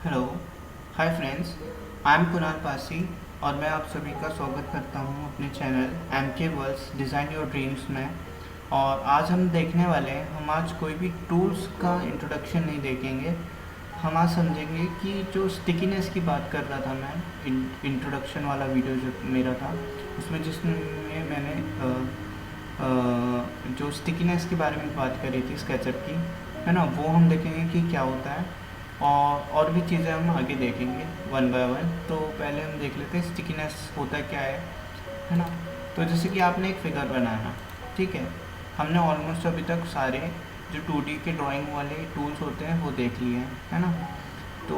Hello, hi friends, I am Kunal Pasi और मैं आप सभी का स्वागत करता हूं अपने चैनल एम के वर्ल्ड्स डिज़ाइन योर ड्रीम्स में। और आज हम देखने वाले हैं, हम आज कोई भी टूल्स का इंट्रोडक्शन नहीं देखेंगे। हम आज समझेंगे कि जो स्टिकीनेस की बात कर रहा था मैं, इंट्रोडक्शन वाला वीडियो जो मेरा था उसमें, जिसमें मैंने जो स्टिकीनेस के बारे में बात करी थी स्केचअप की, है ना, वो हम देखेंगे कि क्या होता है। और भी चीज़ें हम आगे देखेंगे वन बाय वन। तो पहले हम देख लेते हैं स्टिकीनेस होता क्या है ना। तो जैसे कि आपने एक फिगर बनाया, ठीक है, हमने ऑलमोस्ट अभी तक सारे जो 2D के ड्राइंग वाले टूल्स होते हैं वो देख लिए हैं, है ना। तो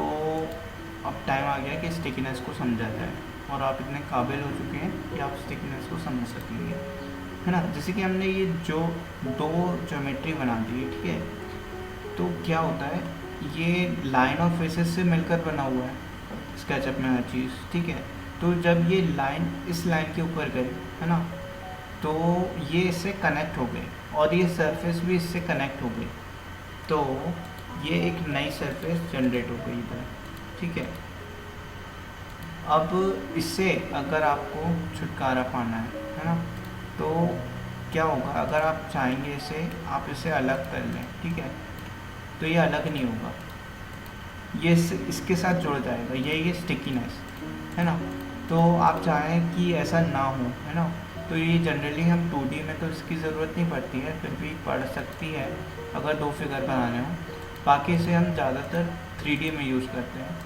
अब टाइम आ गया कि स्टिकीनेस को समझा जाए और आप इतने काबिल हो चुके हैं कि आप स्टिकीनेस को समझ सकेंगे, है ना। जैसे कि हमने ये जो दो ज्योमेट्री बना दी है, ठीक है, तो क्या होता है, ये लाइन और फेसेस से मिलकर बना हुआ है स्केचअप में हर चीज़, ठीक है। तो जब ये लाइन इस लाइन के ऊपर गई, है ना, तो ये इससे कनेक्ट हो गए और ये सरफेस भी इससे कनेक्ट हो गई, तो ये एक नई सरफेस जनरेट हो गई इधर, ठीक है। अब इससे अगर आपको छुटकारा पाना है ना, तो क्या होगा, अगर आप चाहेंगे इसे, आप इसे अलग कर लें, ठीक है, तो ये अलग नहीं होगा, ये इसके साथ जुड़ जाएगा, ये स्टिकीनेस, है ना। तो आप चाहें कि ऐसा ना हो, है ना, तो ये जनरली हम 2D में तो इसकी ज़रूरत नहीं पड़ती है, फिर भी पड़ सकती है अगर दो फिगर बनाने हो। बाकी इसे हम ज़्यादातर 3D में यूज़ करते हैं,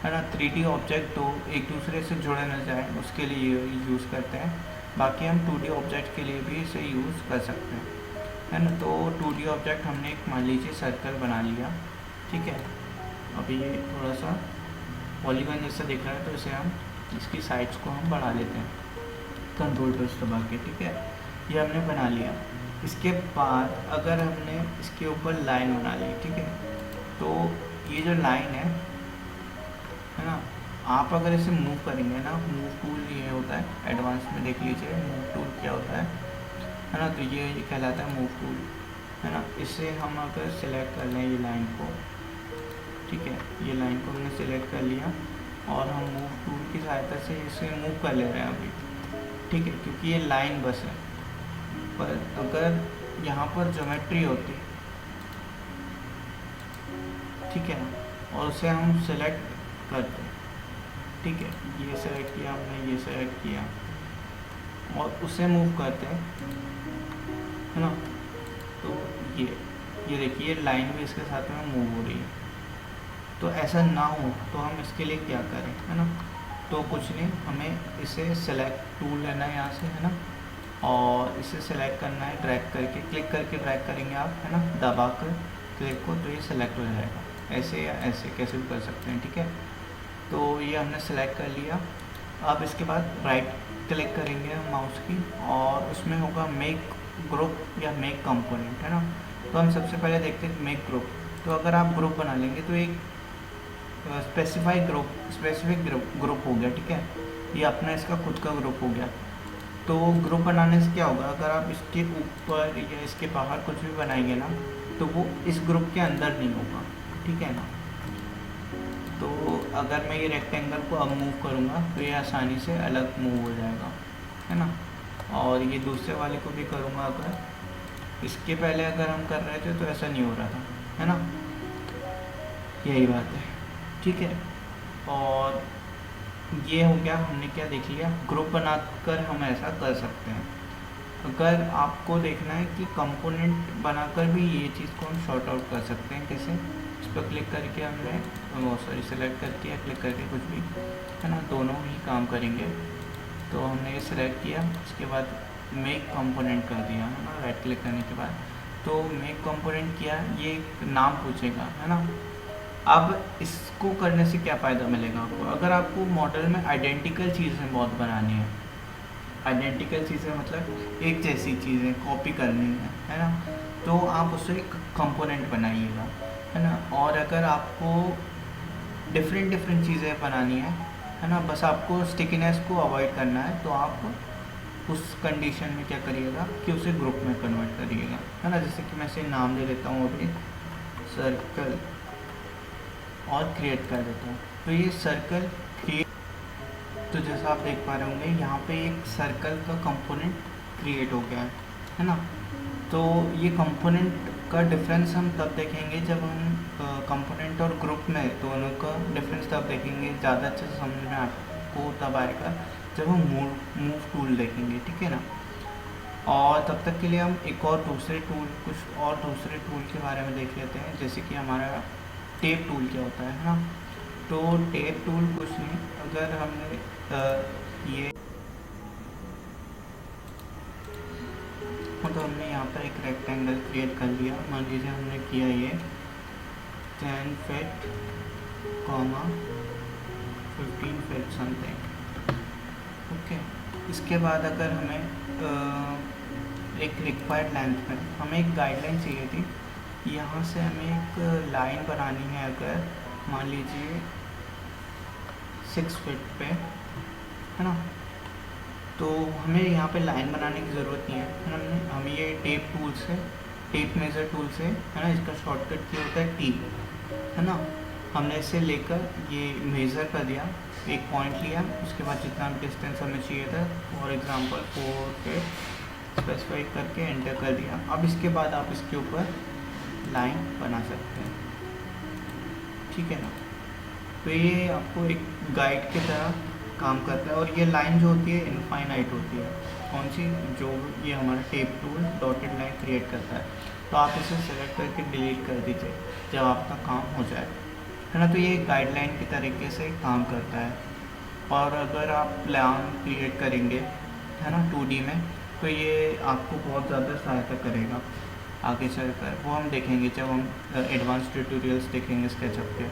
है ना। 3D ऑब्जेक्ट तो एक दूसरे से जुड़े न जाए उसके लिए यूज़ करते हैं। बाकी हम 2D ऑब्जेक्ट के लिए भी इसे यूज़ कर सकते हैं, है ना। तो 2D ऑब्जेक्ट हमने एक, मान लीजिए, सर्कल बना लिया, ठीक है। अभी ये थोड़ा सा पॉलीगन जैसा दिख रहा है, तो इसे हम, इसकी साइड्स को हम बढ़ा लेते हैं कंट्रोल प्रेस दबा के, ठीक है। ये हमने बना लिया। इसके बाद अगर हमने इसके ऊपर लाइन बना ली, ठीक है, तो ये जो लाइन है ना, आप अगर इसे मूव करेंगे ना, मूव टूल ये होता है, एडवांस में देख लीजिए मूव टूल क्या होता है ना। तो ये कहलाता है मूव टूल, है ना। इसे हम अगर सिलेक्ट कर लें ये लाइन को, ठीक है, ये लाइन को हमने सिलेक्ट कर लिया और हम मूव टूल की सहायता से इसे मूव कर ले रहे हैं अभी, ठीक है, क्योंकि ये लाइन बस है। पर अगर यहाँ पर ज्योमेट्री होती, ठीक है, और उसे हम सिलेक्ट करते, ठीक है, ये सेलेक्ट किया हमने, ये सेलेक्ट किया और उसे मूव करते हैं, है ना। तो ये देखिए लाइन भी इसके साथ में मूव हो रही है। तो ऐसा ना हो तो हम इसके लिए क्या करें, है ना। तो कुछ नहीं, हमें इसे सेलेक्ट टूल लेना है यहाँ से, है ना, और इसे सेलेक्ट करना है, ड्रैग करके, क्लिक करके ड्रैग करेंगे आप, है ना, दबा कर क्लिक को, तो ये सेलेक्ट हो जाएगा। ऐसे या ऐसे कैसे भी कर सकते हैं, ठीक है। तो ये हमने सेलेक्ट कर लिया। अब इसके बाद राइट क्लिक करेंगे हम माउस की और उसमें होगा मेक ग्रुप या मेक कंपोनेंट, है ना। तो हम सबसे पहले देखते हैं मेक ग्रुप। तो अगर आप ग्रुप बना लेंगे तो एक स्पेसिफिक ग्रुप हो गया, ठीक है, ये अपना इसका खुद का ग्रुप हो गया। तो ग्रुप बनाने से क्या होगा, अगर आप इसके ऊपर या इसके बाहर कुछ भी बनाएंगे ना, तो वो इस ग्रुप के अंदर नहीं होगा, ठीक है ना। तो अगर मैं ये रेक्टेंगल को अब मूव करूँगा तो ये आसानी से अलग मूव हो जाएगा, है ना। और ये दूसरे वाले को भी करूँगा, अगर इसके पहले अगर हम कर रहे थे तो ऐसा नहीं हो रहा था, है ना। यही बात है, ठीक है। और ये हो गया, हमने क्या देख लिया, ग्रुप बनाकर हम ऐसा कर सकते हैं। अगर आपको देखना है कि कंपोनेंट बनाकर भी ये चीज़ को हम शॉर्ट आउट कर सकते हैं, कैसे, इस पर क्लिक करके हमने सेलेक्ट करके या क्लिक करके कुछ भी, है ना, दोनों ही काम करेंगे। तो हमने ये सेलेक्ट किया, इसके बाद मेक कंपोनेंट कर दिया, है ना, राइट क्लिक करने के बाद। तो मेक कंपोनेंट किया, ये नाम पूछेगा, है ना। अब इसको करने से क्या फ़ायदा मिलेगा आपको, अगर आपको मॉडल में आइडेंटिकल चीज़ें बहुत बनानी है, आइडेंटिकल चीज़ें मतलब एक जैसी चीज़ें कॉपी करनी है ना, तो आप उससे एक कंपोनेंट बनाइएगा, है ना। और अगर आपको डिफरेंट चीज़ें बनानी है ना, बस आपको स्टिकीनेस को अवॉइड करना है, तो आप उस कंडीशन में क्या करिएगा कि उसे ग्रुप में कन्वर्ट करिएगा, है ना। जैसे कि मैं इसे नाम दे देता हूँ अभी सर्कल, और क्रिएट कर देता हूँ। तो ये सर्कल क्रिएट, तो जैसा आप देख पा रहे होंगे यहाँ पे एक सर्कल का कंपोनेंट क्रिएट हो गया है ना। तो ये कंपोनेंट का डिफरेंस हम तब देखेंगे जब हम कंपोनेंट और ग्रुप में दोनों का डिफरेंस तब देखेंगे, ज़्यादा अच्छे से समझ में आपको तब आएगा जब हम मूव टूल देखेंगे, ठीक है ना। और तब तक के लिए हम एक और दूसरे टूल, कुछ और दूसरे टूल के बारे में देख लेते हैं, जैसे कि हमारा टेप टूल क्या होता है ना। तो टेप टूल कुछ नहीं, अगर हमने ये तो हमने यहाँ पर एक रेक्टेंगल क्रिएट कर लिया, मान लीजिए हमने किया ये 10 feet, 15 feet समथिंग, ओके। इसके बाद अगर हमें एक रिक्वायर्ड लेंथ में हमें एक गाइडलाइन चाहिए थी, यहाँ से हमें एक लाइन बनानी है, अगर मान लीजिए 6 feet पे है ना। तो हमें यहाँ पे लाइन बनाने की ज़रूरत नहीं है, हम ये टेप टूल से, टेप मेज़र टूल से है ना, इसका शॉर्टकट क्या होता है T, है ना। हमने इसे लेकर ये मेज़र कर दिया, एक पॉइंट लिया, उसके बाद जितना भी डिस्टेंस हमें चाहिए था, फॉर एग्ज़ाम्पल 4 feet स्पेसिफाई करके एंटर कर दिया। अब इसके बाद आप इसके ऊपर लाइन बना सकते हैं, ठीक है ना। तो ये आपको एक गाइड की तरह काम करता है, और ये लाइन जो होती है इनफाइनाइट होती है, कौन सी, जो ये हमारा tape tool dotted line create करता है। तो आप इसे सेलेक्ट करके डिलीट कर दीजिए जब आपका काम हो जाए, है ना। तो ये गाइडलाइन की तरीके से काम करता है। और अगर आप प्लान क्रिएट करेंगे है ना 2D में, तो ये आपको बहुत ज़्यादा सहायता करेगा आगे चलकर, वो हम देखेंगे जब हम एडवांस ट्यूटोरियल्स देखेंगे स्केचअप के,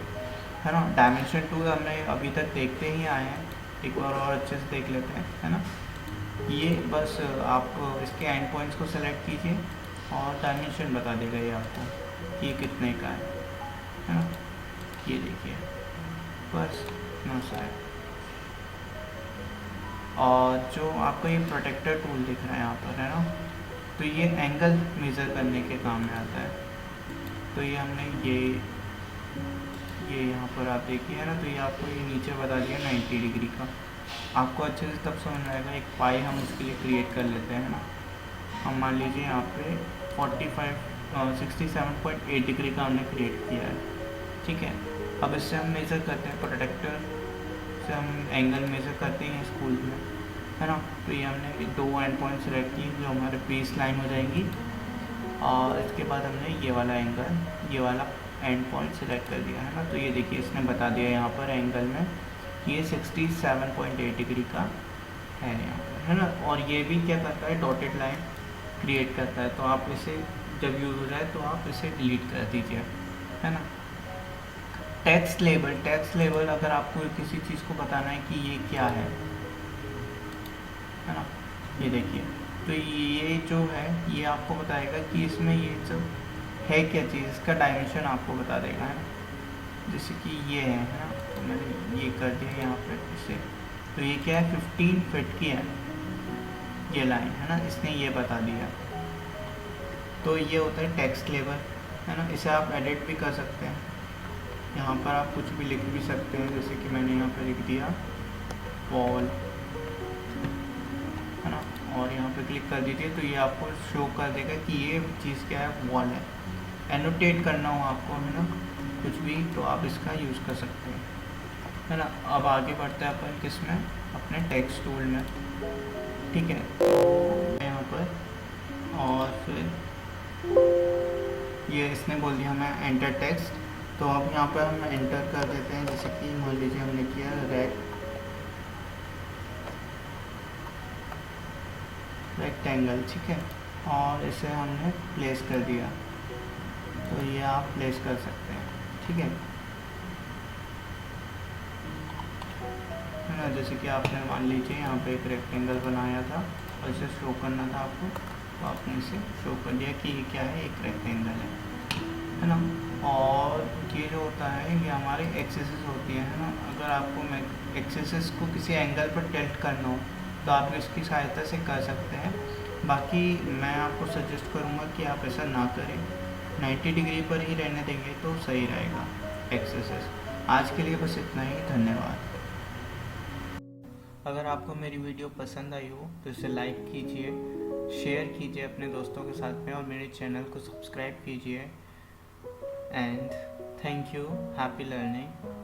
है ना। डायमेंशन टूल हमने अभी तक देखते ही आए हैं, एक बार और अच्छे से देख लेते हैं, है ना। ये बस आप इसके एंड पॉइंट्स को सेलेक्ट कीजिए और डायमेंशन बता देगा ये आपको कि ये कितने का है ना। ये देखिए बस इतना सा है। और जो आपको ये प्रोटेक्टर टूल दिख रहा है यहाँ पर, है ना, तो ये एंगल मेज़र करने के काम में आता है। तो ये हमने ये यहाँ पर आप देखिए, है ना, तो ये आपको ये नीचे बता दिया 90 डिग्री का। आपको अच्छे से तब समझ में आएगा। एक पाई हम उसके लिए क्रिएट कर लेते हैं ना। हम मान लीजिए यहाँ पे 67.8 डिग्री का हमने क्रिएट किया है, ठीक है। अब इससे हम मेज़र करते हैं, प्रोटेक्टर से हम एंगल मेज़र करते हैं स्कूल में, है ना। तो ये हमने 2 एंड पॉइंट सेलेक्ट किए जो हमारे बेस लाइन हो जाएंगी, और इसके बाद हमने ये वाला एंगल, ये वाला एंड पॉइंट सेलेक्ट कर दिया, है ना। तो ये देखिए इसने बता दिया यहाँ पर एंगल में ये 67.8 डिग्री का है यहाँ पर, है ना। और ये भी क्या करता है, डॉटेड लाइन क्रिएट करता है। तो आप इसे जब यूज़ हो जाए तो आप इसे डिलीट कर दीजिए, है ना। टेक्स्ट लेबल अगर आपको किसी चीज़ को बताना है कि ये क्या है ना, ये देखिए। तो ये जो है ये आपको बताएगा कि इसमें ये जो है क्या चीज़, इसका डायमेंशन आपको बता देगा, है ना। जैसे कि ये है ना, तो मैंने ये कर दिया यहाँ पर इसे। तो ये क्या है, 15 फीट की है ये लाइन, है ना, इसने ये बता दिया। तो ये होता है टेक्स्ट लेबल, है ना। इसे आप एडिट भी कर सकते हैं, यहाँ पर आप कुछ भी लिख भी सकते हैं, जैसे कि मैंने यहाँ पर लिख दिया वॉल, है ना, और यहाँ पे क्लिक कर दीजिए। तो ये आपको शो कर देगा कि ये चीज़ क्या है, वॉल है। एनोटेट करना हो आपको, है ना, कुछ भी, तो आप इसका यूज़ कर सकते हैं, है ना। अब आगे बढ़ते हैं अपन किस में, अपने टेक्स्ट टूल में, ठीक है। तो यहाँ पर और फिर ये इसने बोल दिया हमें एंटर टेक्स्ट। तो अब यहाँ पर हम एंटर कर देते हैं, जैसे कि मान लीजिए हमने किया रेक्टेंगल, ठीक है, और इसे हमने प्लेस कर दिया। तो ये आप प्लेस कर सकते हैं, ठीक है ना। जैसे कि आपने मान लीजिए यहाँ पे एक रेक्टेंगल बनाया था और इसे शो करना था आपको, तो आपने इसे शो कर दिया कि ये क्या है, एक रेक्टेंगल है ना। और ये जो होता है ये हमारी एक्सेसेस होती है ना। अगर आपको एक्सेसेस को किसी एंगल पर टिल्ट करना हो तो आप इसकी सहायता से कर सकते हैं। बाकी मैं आपको सजेस्ट करूँगा कि आप ऐसा ना करें, 90 डिग्री पर ही रहने देंगे तो सही रहेगा एक्सेसेस। आज के लिए बस इतना ही, धन्यवाद। अगर आपको मेरी वीडियो पसंद आई हो तो इसे लाइक कीजिए, शेयर कीजिए अपने दोस्तों के साथ में और मेरे चैनल को सब्सक्राइब कीजिए। And thank you, happy learning.